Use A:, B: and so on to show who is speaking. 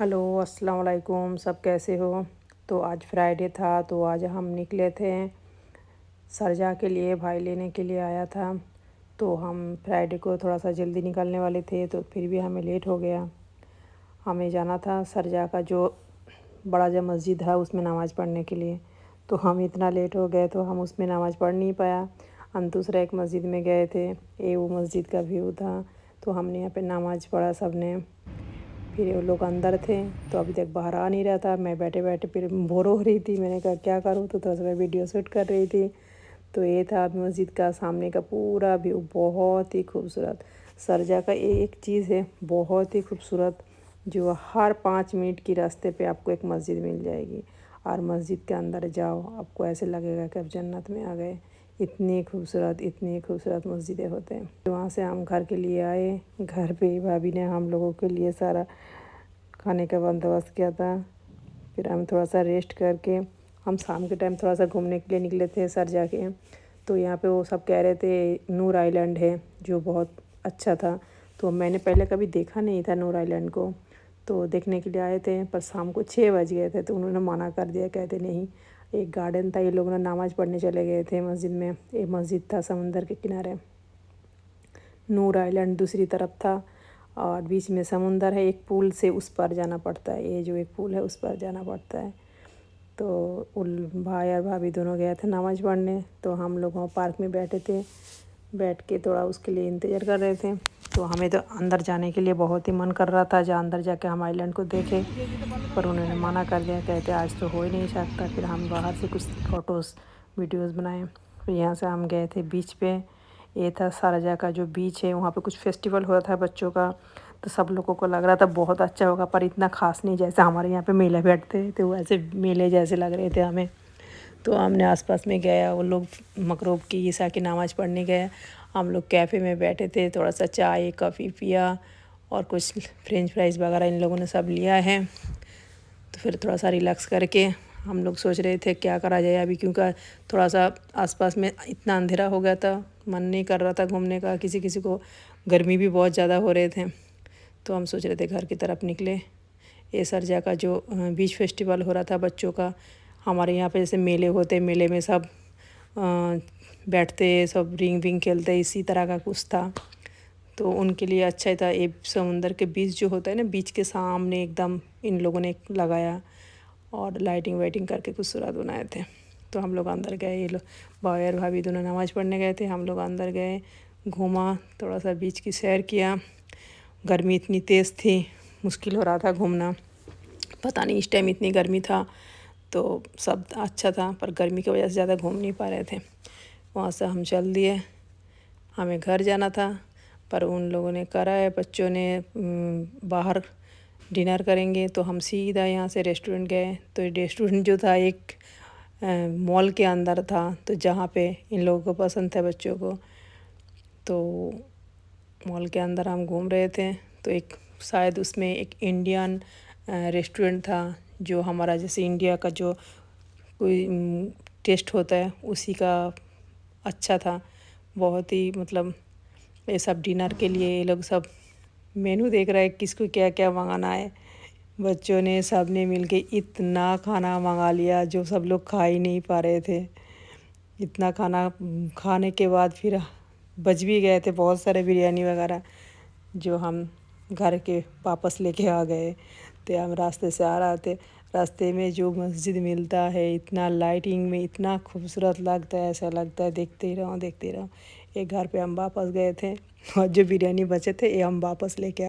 A: Hello अस्सलाम वालेकुम, सब कैसे हो। तो आज फ्राइडे था तो आज हम निकले थे सरजा के लिए, भाई लेने के लिए आया था। तो हम फ्राइडे को थोड़ा सा जल्दी निकलने वाले थे तो फिर भी हमें लेट हो गया। हमें जाना था सरजा का जो बड़ा जो मस्जिद है उसमें नमाज़ पढ़ने के लिए। तो हम इतना लेट हो गए तो हम उसमें नमाज़ पढ़ नहीं पाया। हम दूसरा एक मस्जिद में गए थे, ये वो मस्जिद का व्यू था। तो हमने यहाँ पे नमाज़ पढ़ा सब ने। फिर वो लोग अंदर थे तो अभी तक बाहर आ नहीं रहा था। मैं बैठे बैठे फिर बोर हो रही थी, मैंने कहा क्या करूँ, तो थोड़ा सा मैं वीडियो शूट कर रही थी। तो ये था मस्जिद का सामने का पूरा व्यू, बहुत ही खूबसूरत। सरजा का ये एक चीज़ है बहुत ही खूबसूरत, जो हर 5 मिनट की रास्ते पे आपको एक मस्जिद मिल जाएगी। और मस्जिद के अंदर जाओ आपको ऐसे लगेगा कि आप जन्नत में आ गए। इतनी खूबसूरत मस्जिदें होते हैं। तो वहाँ से हम घर के लिए आए। घर पे भाभी ने हम लोगों के लिए सारा खाने का बंदोबस्त किया था। फिर हम थोड़ा सा रेस्ट करके हम शाम के टाइम थोड़ा सा घूमने के लिए निकले थे सरजा के। तो यहाँ पे वो सब कह रहे थे नूर आइलैंड है जो बहुत अच्छा था। तो मैंने पहले कभी देखा नहीं था नूर आइलैंड को, तो देखने के लिए आए थे। पर शाम को 6 बज गए थे तो उन्होंने मना कर दिया, कहते नहीं। एक गार्डन था, ये लोग ना नमाज़ पढ़ने चले गए थे मस्जिद में। एक मस्जिद था समंदर के किनारे, नूर आइलैंड दूसरी तरफ था और बीच में समुंदर है। एक पुल से उस पार जाना पड़ता है, ये जो एक पुल है उस पर जाना पड़ता है। तो भाई और भाभी दोनों गए थे नमाज़ पढ़ने। तो हम लोग वहाँ पार्क में बैठे थे, बैठ के थोड़ा उसके लिए इंतज़ार कर रहे थे। तो हमें तो अंदर जाने के लिए बहुत ही मन कर रहा था, जहाँ अंदर जाके हम आइलैंड को देखें। पर उन्होंने मना कर दिया, कहते आज तो हो ही नहीं सकता। फिर हम बाहर से कुछ फ़ोटोज़ वीडियोज़ बनाए। फिर यहाँ से हम गए थे बीच पे। ये था शारजा का जो बीच है, वहाँ पे कुछ फेस्टिवल हुआ था बच्चों का। तो सब लोगों को लग रहा था बहुत अच्छा होगा, पर इतना ख़ास नहीं। जैसे हमारे यहाँ पे मेले बैठते थे तो वैसे मेले जैसे लग रहे थे हमें। तो हमने आसपास में गया, वो लोग मगरिब की ईशा की नमाज़ पढ़ने गए। हम लोग कैफ़े में बैठे थे, थोड़ा सा चाय कॉफ़ी पिया और कुछ फ्रेंच फ्राइज़ वगैरह इन लोगों ने सब लिया है। तो फिर थोड़ा सा रिलैक्स करके हम लोग सोच रहे थे क्या करा जाए अभी, क्योंकि थोड़ा सा आसपास में इतना अंधेरा हो गया था, मन नहीं कर रहा था घूमने का। किसी किसी को गर्मी भी बहुत ज़्यादा हो रहे थे। तो हम सोच रहे थे घर की तरफ निकले। ये सरजा का जो बीच फेस्टिवल हो रहा था बच्चों का, हमारे यहाँ पे जैसे मेले होते, मेले में सब बैठते, सब रिंग विंग खेलते, इसी तरह का कुछ था। तो उनके लिए अच्छा ही था। ये समुंदर के बीच जो होता है ना, बीच के सामने एकदम इन लोगों ने लगाया और लाइटिंग वाइटिंग करके कुछ सूरत बनाए थे। तो हम लोग अंदर गए, ये लोग भाई और भाभी दोनों नमाज़ पढ़ने गए थे, हम लोग अंदर गए, घूमा, थोड़ा सा बीच की सैर किया। गर्मी इतनी तेज़ थी, मुश्किल हो रहा था घूमना। पता नहीं इस टाइम इतनी गर्मी था, तो सब अच्छा था, पर गर्मी की वजह से ज़्यादा घूम नहीं पा रहे थे। वहाँ से हम चल दिए, हमें घर जाना था। पर उन लोगों ने करा है, बच्चों ने बाहर डिनर करेंगे, तो हम सीधा यहाँ से रेस्टोरेंट गए। तो ये रेस्टोरेंट जो था एक मॉल के अंदर था, तो जहाँ पे इन लोगों को पसंद था बच्चों को। तो मॉल के अंदर हम घूम रहे थे, तो एक शायद उसमें एक इंडियन रेस्टोरेंट था, जो हमारा जैसे इंडिया का जो कोई टेस्ट होता है उसी का अच्छा था। बहुत ही मतलब ये सब डिनर के लिए ये लोग सब मेनू देख रहा है किसको क्या क्या मंगाना है। बच्चों ने सब ने मिलके इतना खाना मंगा लिया जो सब लोग खा ही नहीं पा रहे थे। इतना खाना खाने के बाद फिर बच भी गए थे बहुत सारे बिरयानी वगैरह, जो हम घर के वापस लेके आ गए। तो हम रास्ते से आ रहे थे, रास्ते में जो मस्जिद मिलता है इतना लाइटिंग में इतना खूबसूरत लगता है, ऐसा लगता है देखते ही रहो देखते ही रहो। एक घर पे हम वापस गए थे और जो बिरयानी बचे थे ये हम वापस लेके